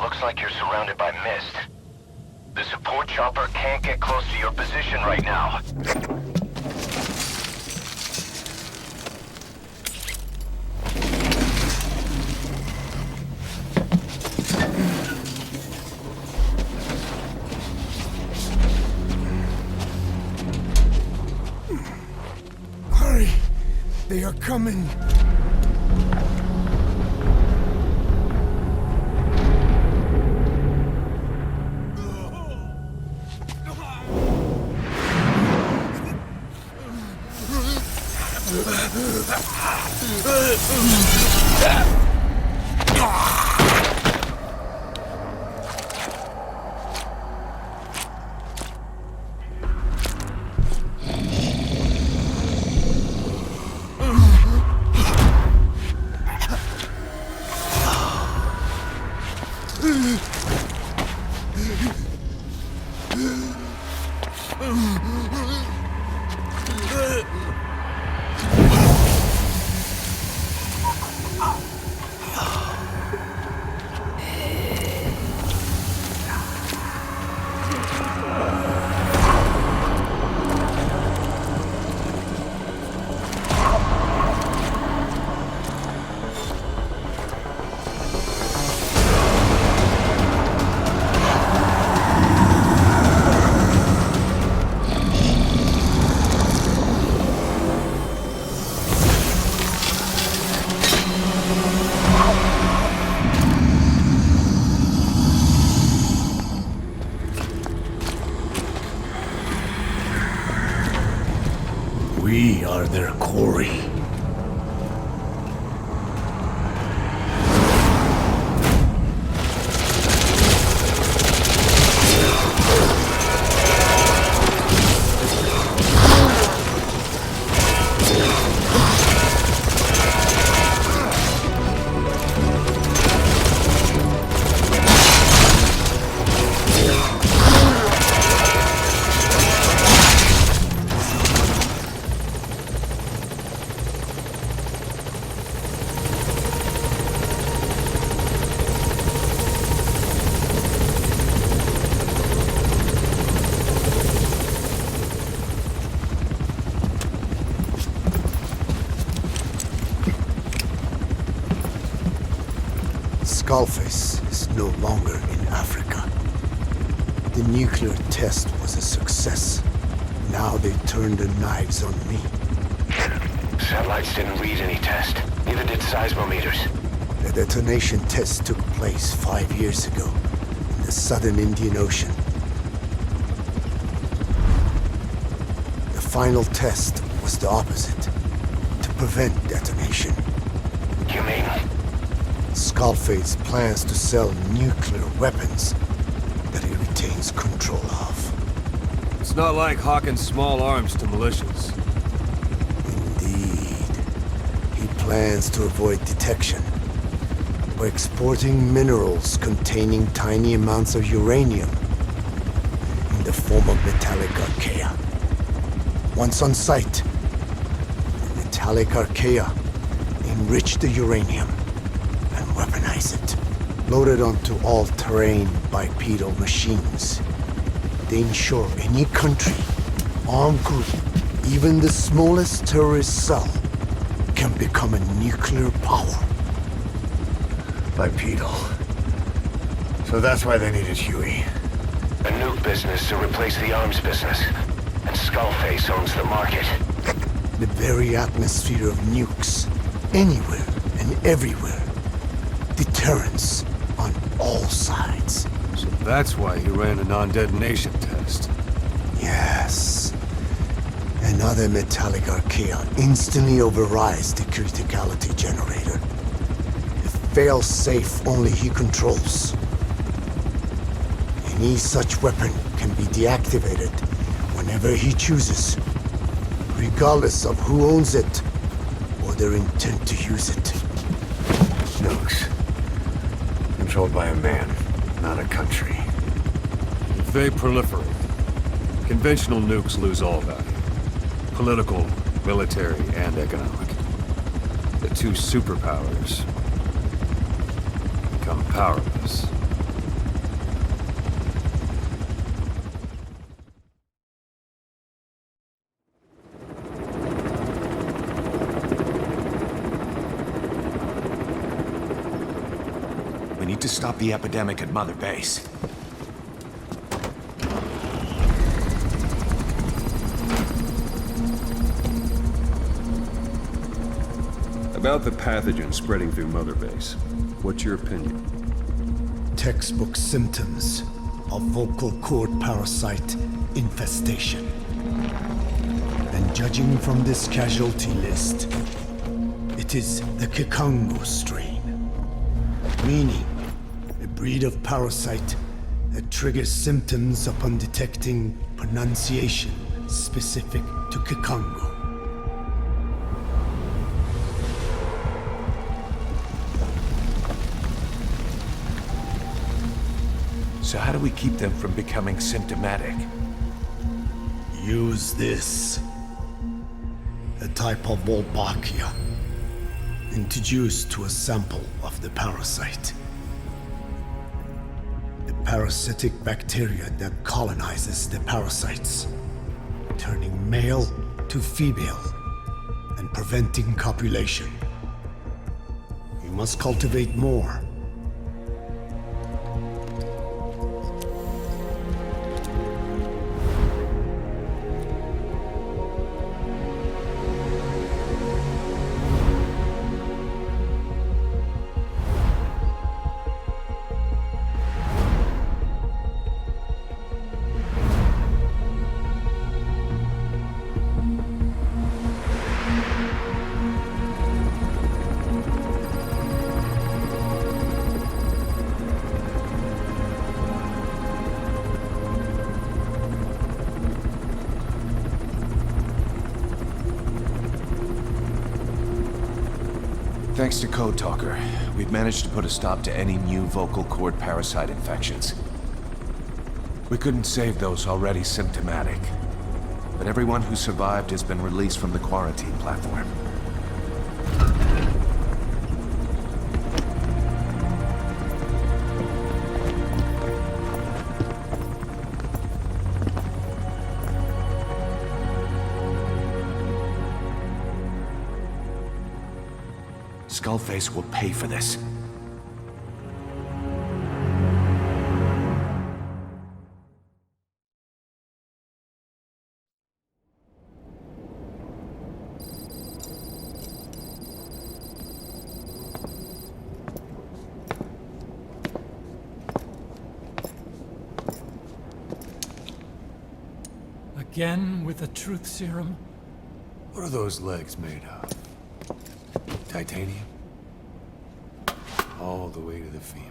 Looks like you're surrounded by mist. The support chopper can't get close to your position right now. Hurry! They are coming! We are their quarry. Skullface is no longer in Africa. The nuclear test was a success. Now they turned their knives on me. Satellites didn't read any test. Neither did seismometers. The detonation test took place 5 years ago in the southern Indian Ocean. The final test was the opposite, to prevent detonation. You mean? Skullface plans to sell nuclear weapons that he retains control of. It's not like hawking small arms to militias. Indeed. He plans to avoid detection by exporting minerals containing tiny amounts of uranium in the form of metallic Archea. Once on site, the metallic Archea enrich the uranium and weaponize it. Loaded onto all-terrain bipedal machines. They ensure any country, armed group, even the smallest terrorist cell, can become a nuclear power. Bipedal. So that's why they needed Huey. A nuke business to replace the arms business. And Skullface owns the market. The very atmosphere of nukes, anywhere and everywhere. Deterrence on all sides. So that's why he ran a non-detonation test. Yes. Another metallic Archea instantly overrides the criticality generator. A fail-safe only he controls. Any such weapon can be deactivated whenever he chooses, regardless of who owns it or their intent to use it. Nukes. Controlled by a man, not a country. If they proliferate, conventional nukes lose all value. Political, military, and economic. The two superpowers become powerless. need to stop the epidemic at Mother Base. About the pathogen spreading through Mother Base, what's your opinion? Textbook symptoms of vocal cord parasite infestation. And judging from this casualty list, it is the Kikongo strain, meaning a breed of parasite that triggers symptoms upon detecting pronunciation specific to Kikongo. So how do we keep them from becoming symptomatic? Use this. A type of Wolbachia, introduced to a sample of the parasite. A parasitic bacteria that colonizes the parasites, turning male to female and preventing copulation. You must cultivate more. Thanks to Code Talker, we've managed to put a stop to any new vocal cord parasite infections. We couldn't save those already symptomatic, but everyone who survived has been released from the quarantine platform. Skullface will pay for this. Again with the truth serum? What are those legs made of? Titanium? All the way to the femur.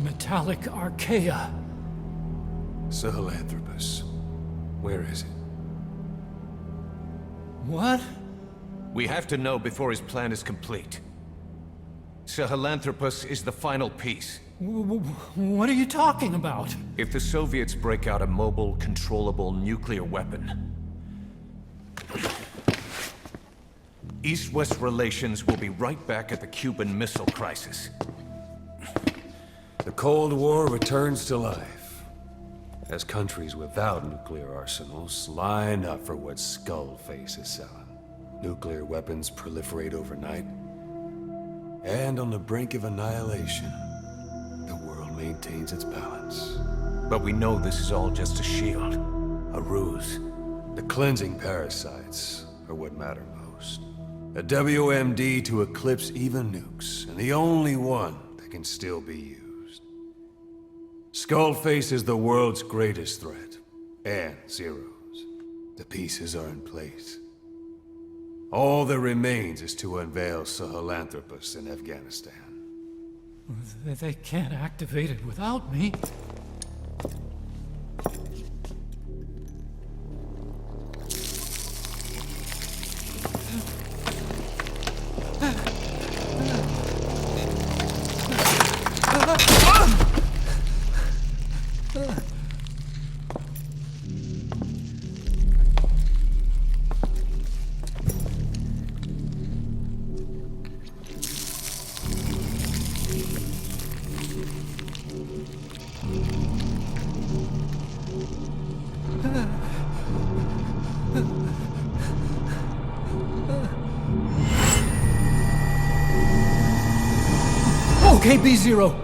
Metallic Archea. Sahelanthropus. Where is it? What? We have to know before his plan is complete. Sahelanthropus is the final piece. What are you talking about? If the Soviets break out a mobile, controllable nuclear weapon, East-West relations will be right back at the Cuban Missile Crisis. The Cold War returns to life, as countries without nuclear arsenals line up for what Skullface is selling. Nuclear weapons proliferate overnight, and on the brink of annihilation, the world maintains its balance. But we know this is all just a shield, a ruse. The cleansing parasites are what matter most. A WMD to eclipse even nukes, and the only one that can still be used. Skullface is the world's greatest threat, and Zero's. The pieces are in place. All that remains is to unveil Sahelanthropus in Afghanistan. They can't activate it without me. Okay, B-0.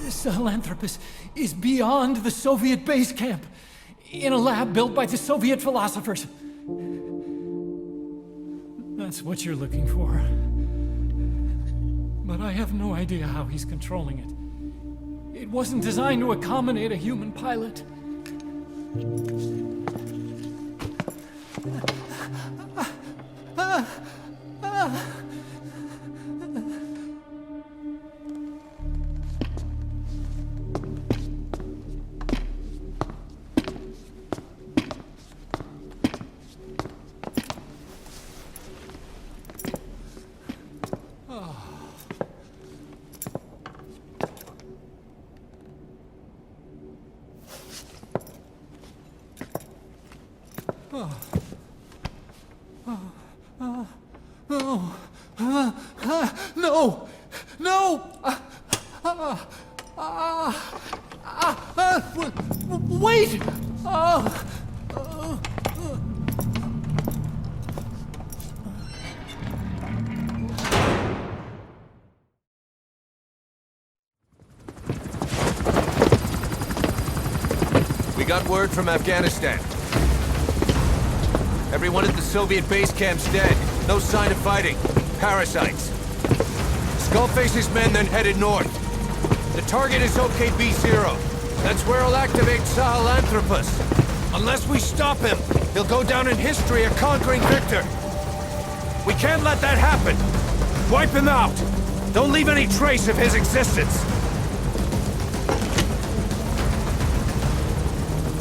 Sahelanthropus is beyond the Soviet base camp, in a lab built by the Soviet philosophers. That's what you're looking for. But I have no idea how he's controlling it. It wasn't designed to accommodate a human pilot. No! No! Wait! We got word from Afghanistan. Everyone at the Soviet base camp's dead. No sign of fighting. Parasites. Skullface's men then headed north. The target is OKB-0. That's where he'll activate Sahelanthropus. Unless we stop him, he'll go down in history a conquering victor. We can't let that happen. Wipe him out. Don't leave any trace of his existence.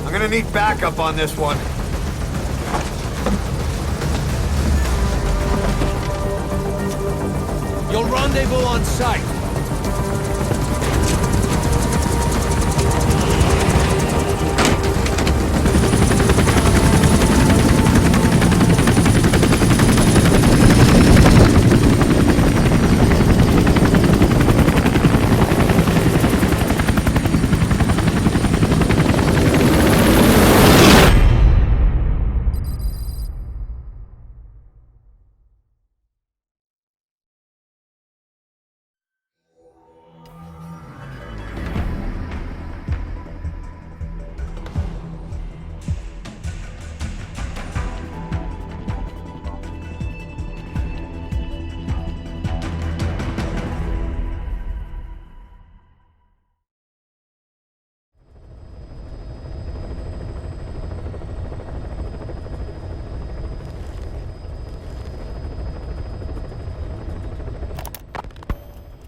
I'm gonna need backup on this one. You'll rendezvous on site.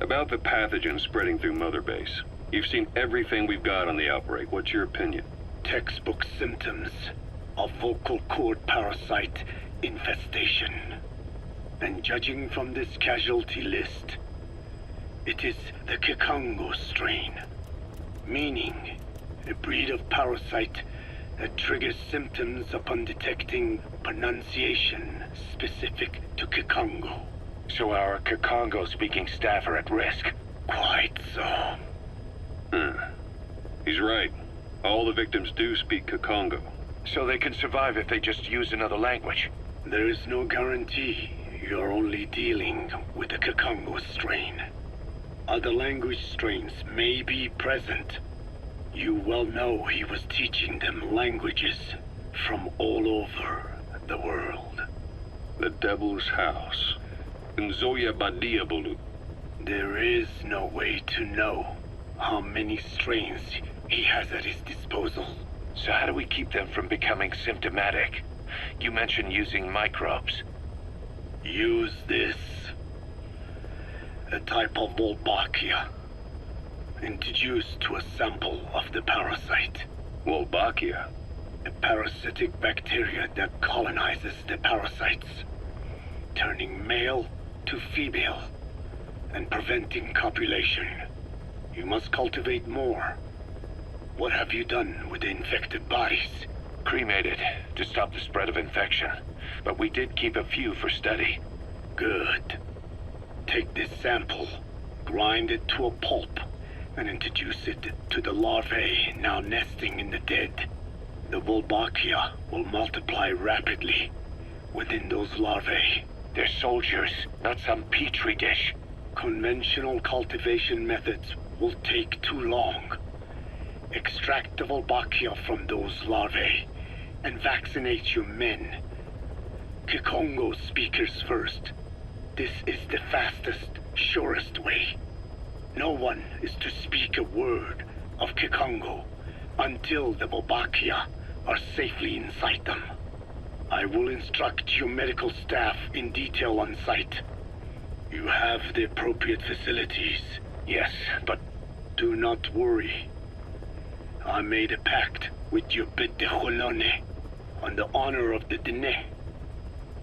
About the pathogen spreading through Mother Base. You've seen everything we've got on the outbreak. What's your opinion? Textbook symptoms of vocal cord parasite infestation. And judging from this casualty list, it is the Kikongo strain, meaning a breed of parasite that triggers symptoms upon detecting pronunciation specific to Kikongo. So our Kikongo-speaking staff are at risk? Quite so. He's right. All the victims do speak Kikongo. So they can survive if they just use another language? There is no guarantee. You're only dealing with the Kikongo strain. Other language strains may be present. You well know he was teaching them languages from all over the world. The Devil's House. Nzoya Badiabulu. There is no way to know how many strains he has at his disposal. So how do we keep them from becoming symptomatic? You mentioned using microbes. Use this. A type of Wolbachia. Introduced to a sample of the parasite. Wolbachia? A parasitic bacteria that colonizes the parasites, turning male to female and preventing copulation. You must cultivate more. What have you done with the infected bodies? Cremated to stop the spread of infection. But we did keep a few for study. Good. Take this sample, grind it to a pulp, and introduce it to the larvae now nesting in the dead. The Wolbachia will multiply rapidly within those larvae. They're soldiers, not some petri dish. Conventional cultivation methods will take too long. Extract the Volbachia from those larvae and vaccinate your men. Kikongo speakers first. This is the fastest, surest way. No one is to speak a word of Kikongo until the Volbachia are safely inside them. I will instruct your medical staff in detail on site. You have the appropriate facilities. Yes, but do not worry. I made a pact with your bit de Cholone on the honor of the Dene.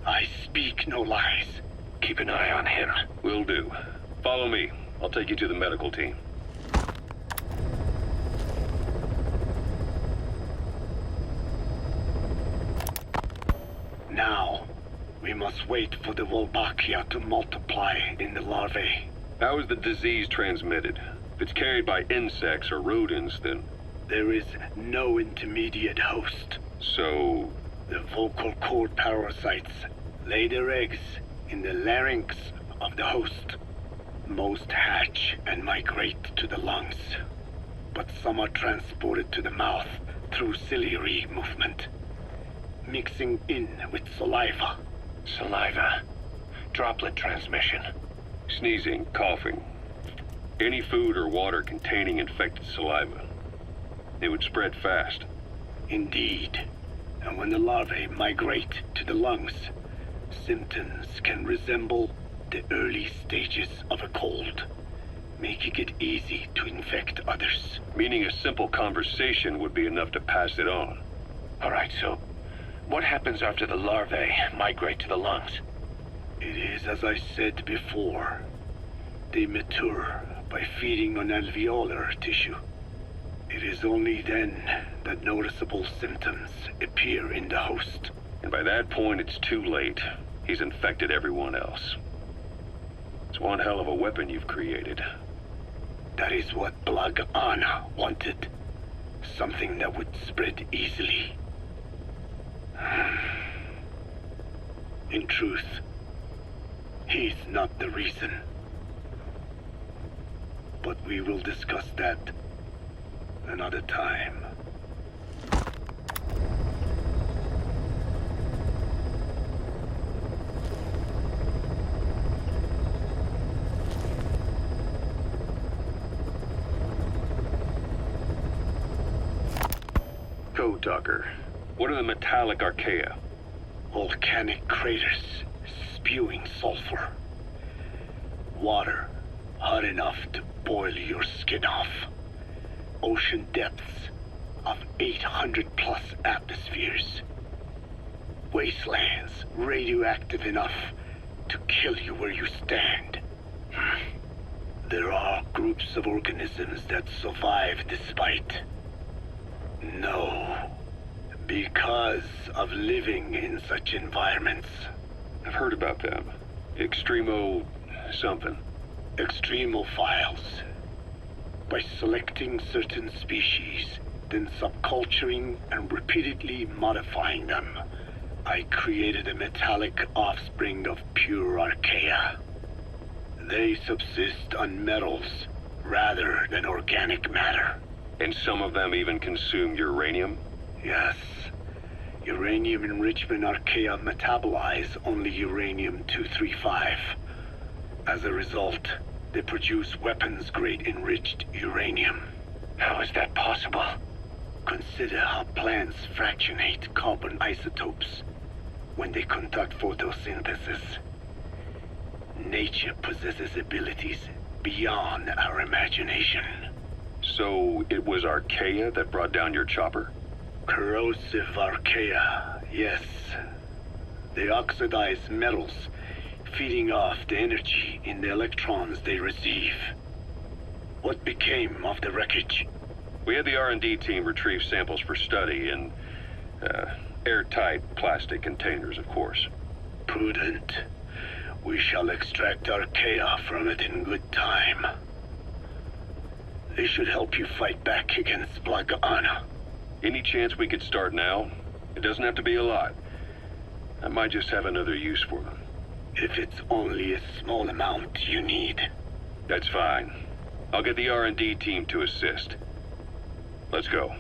I speak no lies. Keep an eye on him. Will do. Follow me. I'll take you to the medical team. Now, we must wait for the Volbachia to multiply in the larvae. How is the disease transmitted? If it's carried by insects or rodents, then... There is no intermediate host. So... The vocal cord parasites lay their eggs in the larynx of the host. Most hatch and migrate to the lungs, but some are transported to the mouth through ciliary movement, mixing in with saliva. Saliva. Droplet transmission. Sneezing, coughing. Any food or water containing infected saliva. It would spread fast. Indeed. And when the larvae migrate to the lungs, symptoms can resemble the early stages of a cold, making it easy to infect others. Meaning a simple conversation would be enough to pass it on. Alright, so what happens after the larvae migrate to the lungs? It is as I said before. They mature by feeding on alveolar tissue. It is only then that noticeable symptoms appear in the host. And by that point, it's too late. He's infected everyone else. It's one hell of a weapon you've created. That is what Blag Ana wanted. Something that would spread easily. In truth, he's not the reason. But we will discuss that another time. Code Talker, what are the metallic Archea? Volcanic craters spewing sulfur. Water hot enough to boil your skin off. Ocean depths of 800 plus atmospheres. Wastelands radioactive enough to kill you where you stand. There are groups of organisms that survive despite. No. Because of living in such environments. I've heard about them. Extremo... something. Extremophiles. By selecting certain species, then subculturing and repeatedly modifying them, I created a metallic offspring of pure Archea. They subsist on metals rather than organic matter. And some of them even consume uranium? Yes. Uranium enrichment Archea metabolize only uranium-235. As a result, they produce weapons-grade enriched uranium. How is that possible? Consider how plants fractionate carbon isotopes when they conduct photosynthesis. Nature possesses abilities beyond our imagination. So it was Archea that brought down your chopper? Corrosive Archea, yes. They oxidize metals, feeding off the energy in the electrons they receive. What became of the wreckage? We had the R&D team retrieve samples for study in airtight plastic containers, of course. Prudent. We shall extract Archea from it in good time. They should help you fight back against Blag Ana. Any chance we could start now? It doesn't have to be a lot. I might just have another use for them. If it's only a small amount you need, That's fine. I'll get the R&D team to assist. Let's go.